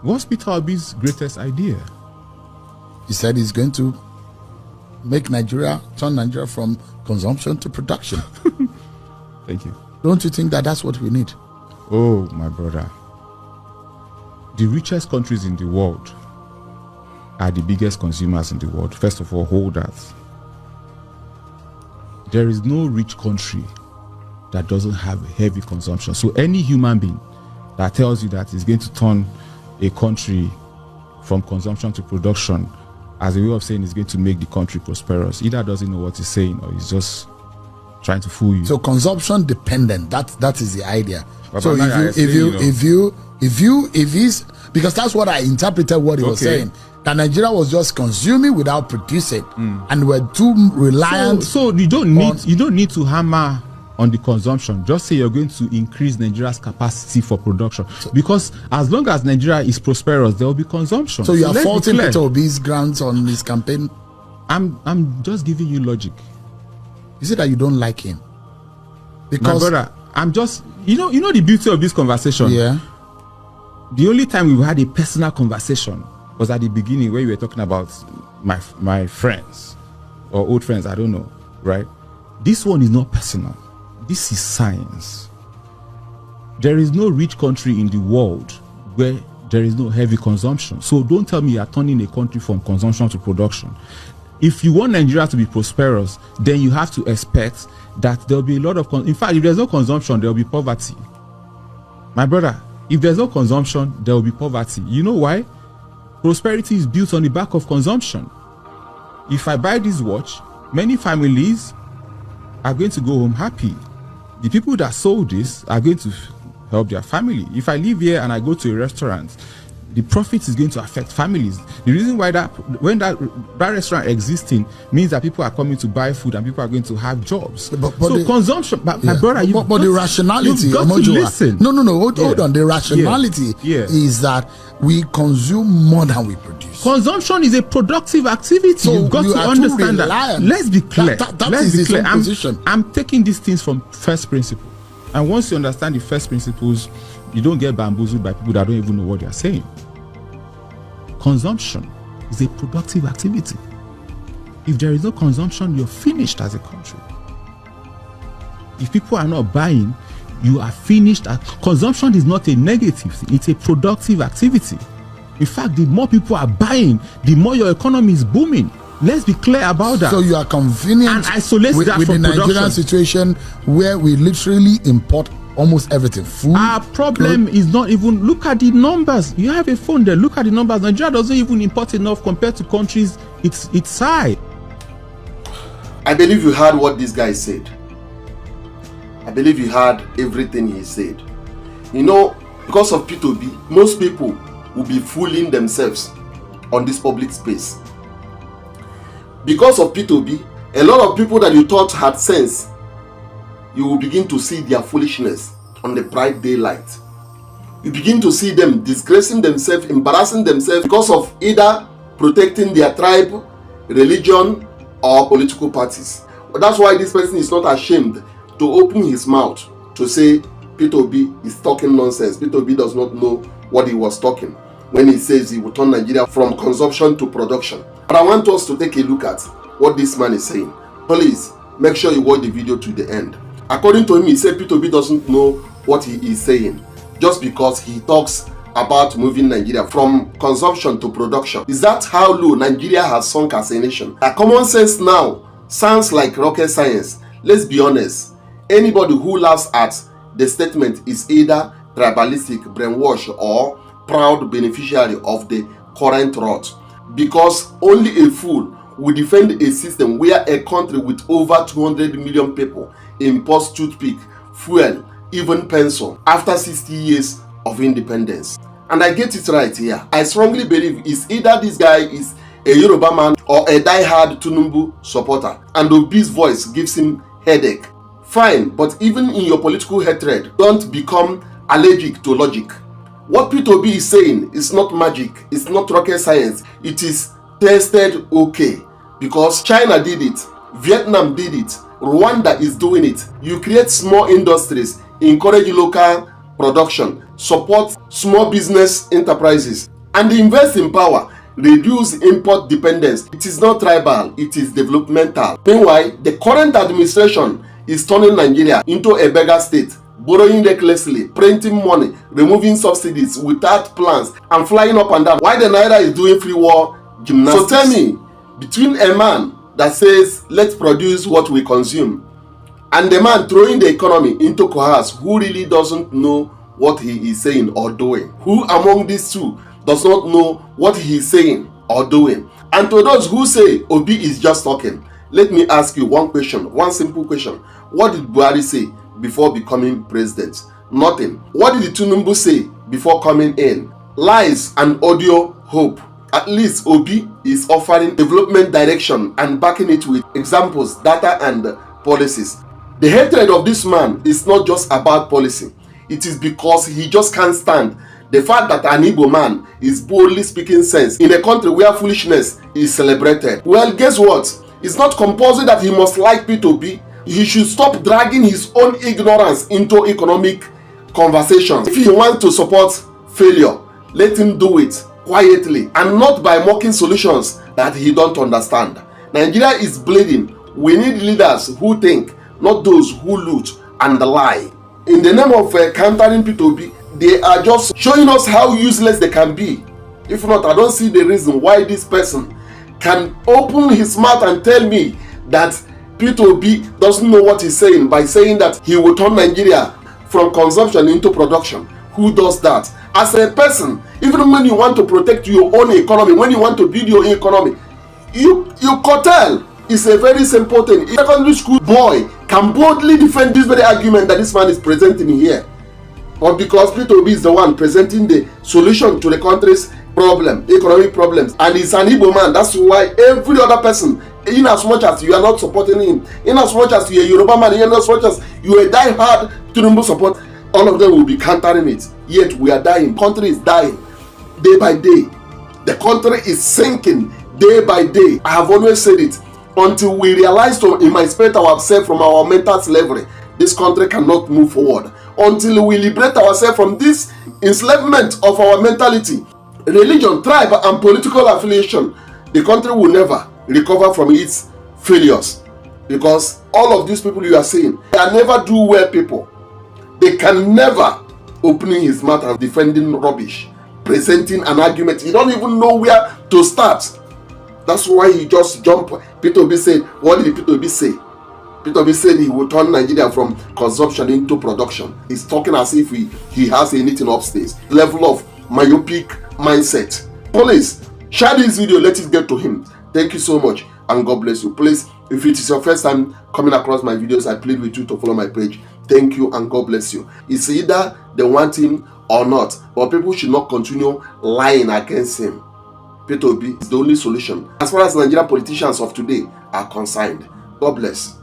What's Peter Obi's greatest idea? He said he's going to turn Nigeria from consumption to production. Thank you. Don't you think that that's what we need? Oh, my brother. The richest countries in the world are the biggest consumers in the world. First of all, hold that. There is no rich country that doesn't have heavy consumption. So any human being that tells you that is going to turn a country from consumption to production as a way of saying it's going to make the country prosperous, either doesn't know what he's saying or he's just trying to fool you. So consumption dependent, that is the idea. But so if he's, because that's what I interpreted what he was saying, that Nigeria was just consuming without producing, and we're too reliant. So you don't need to hammer on the consumption. Just say you're going to increase Nigeria's capacity for production, because as long as Nigeria is prosperous, there will be consumption. So you are faulting Peter Obi's grants on his campaign? I'm just giving you logic. Is it that you don't like him? Because my brother, I'm just, you know the beauty of this conversation. Yeah. The only time we've had a personal conversation was at the beginning, where you were talking about my friends or old friends, I don't know, right? This one is not personal. This is science. There is no rich country in the world where there is no heavy consumption. So don't tell me you are turning a country from consumption to production. If you want Nigeria to be prosperous, then you have to expect that there will be a lot of... In fact, if there's no consumption, there will be poverty. My brother, if there's no consumption, there will be poverty. You know why? Prosperity is built on the back of consumption. If I buy this watch, many families are going to go home happy. The people that sold this are going to help their family. If I live here and I go to a restaurant, the profit is going to affect families. The reason why when that restaurant existing means that people are coming to buy food and people are going to have jobs. Consumption, my brother, but the rationality, you've got to listen. No, hold on. The rationality is that we consume more than we produce. Consumption is a productive activity. So you've got to understand that. Let's be clear. Let's be clear. I'm taking these things from first principle. And once you understand the first principles, you don't get bamboozled by people that don't even know what they are saying. Consumption is a productive activity. If there is no consumption, you're finished as a country. If people are not buying, you are finished. Consumption is not a negative thing, it's a productive activity. In fact, the more people are buying, the more your economy is booming. Let's be clear about that. So you are convenient and isolate with that the from Nigerian production situation where we literally import almost everything. Food. Our problem is not even, look at the numbers. You have a phone there, look at the numbers. Nigeria doesn't even import enough compared to countries its size. I believe you heard what this guy said. I believe you heard everything he said. You know, because of P2B, most people will be fooling themselves on this public space. Because of P2B, a lot of people that you thought had sense, you will begin to see their foolishness on the bright daylight. You begin to see them disgracing themselves, embarrassing themselves because of either protecting their tribe, religion, or political parties. But that's why this person is not ashamed to open his mouth to say P2B is talking nonsense. P2B does not know what he was talking when he says he will turn Nigeria from consumption to production. But I want us to take a look at what this man is saying. Please make sure you watch the video to the end. According to him, he said P2B doesn't know what he is saying just because he talks about moving Nigeria from consumption to production. Is that how low Nigeria has sunk as a nation? A common sense now sounds like rocket science. Let's be honest. Anybody who laughs at the statement is either tribalistic, brainwashed, or proud beneficiary of the current rot. Because only a fool will defend a system where a country with over 200 million people imports toothpick, fuel, even pencil after 60 years of independence. And I get it right here. I strongly believe it's either this guy is a Yoruba man or a die-hard Tinubu supporter, and Obi's voice gives him headache. Fine, but even in your political hatred, don't become allergic to logic. What P2B is saying is not magic, it's not rocket science, it is tested okay. Because China did it, Vietnam did it, Rwanda is doing it. You create small industries, encourage local production, support small business enterprises, and invest in power, reduce import dependence. It is not tribal, it is developmental. Meanwhile, the current administration is turning Nigeria into a beggar state, borrowing recklessly, printing money, removing subsidies without plans, and flying up and down, while the naira is doing free war gymnastics. So tell me, between a man that says let's produce what we consume and the man throwing the economy into chaos, who really doesn't know what he is saying or doing? Who among these two does not know what he is saying or doing? And to those who say Obi is just talking, let me ask you one question, one simple question. What did Buhari say before becoming president? Nothing. What did Tinubu say before coming in? Lies and audio hope. At least Obi is offering development direction and backing it with examples, data, and policies. The hatred of this man is not just about policy. It is because he just can't stand the fact that an Igbo man is boldly speaking sense in a country where foolishness is celebrated. Well, guess what? It's not compulsory that he must like P2P. He should stop dragging his own ignorance into economic conversations. If he wants to support failure, let him do it quietly and not by mocking solutions that he don't understand. Nigeria is bleeding. We need leaders who think, not those who loot and lie. In the name of countering P2P, they are just showing us how useless they can be. If not, I don't see the reason why this person can open his mouth and tell me that P2P doesn't know what he's saying by saying that he will turn Nigeria from consumption into production. Who does that? As a person, even when you want to protect your own economy, when you want to build your economy, you curtail. It's a very simple thing. A secondary school boy can boldly defend this very argument that this man is presenting here. But because P2B is the one presenting the solution to the country's problem, economic problems, and he's an Igbo man, that's why every other person, in as much as you are not supporting him, in as much as you are a Yoruba man, in as much as you are a die-hard Tinubu support, all of them will be countering it. Yet we are dying. Country is dying day by day. The country is sinking day by day. I have always said it. Until we realize to emancipate ourselves from our mental slavery, this country cannot move forward. Until we liberate ourselves from this enslavement of our mentality, religion, tribe, and political affiliation, the country will never recover from its failures. Because all of these people you are seeing, they are never do well people. They can never opening his mouth and defending rubbish, presenting an argument. He don't even know where to start. That's why he just jumped. P2B said, what did P2B say? P2B said he will turn Nigeria from consumption into production. He's talking as if he has anything upstairs. Level of myopic mindset. Please, share this video. Let it get to him. Thank you so much and God bless you. Please, if it is your first time coming across my videos, I plead with you to follow my page. Thank you and God bless you. It's either they want him or not, but people should not continue lying against him. P2B is the only solution as far as Nigerian politicians of today are concerned. God bless.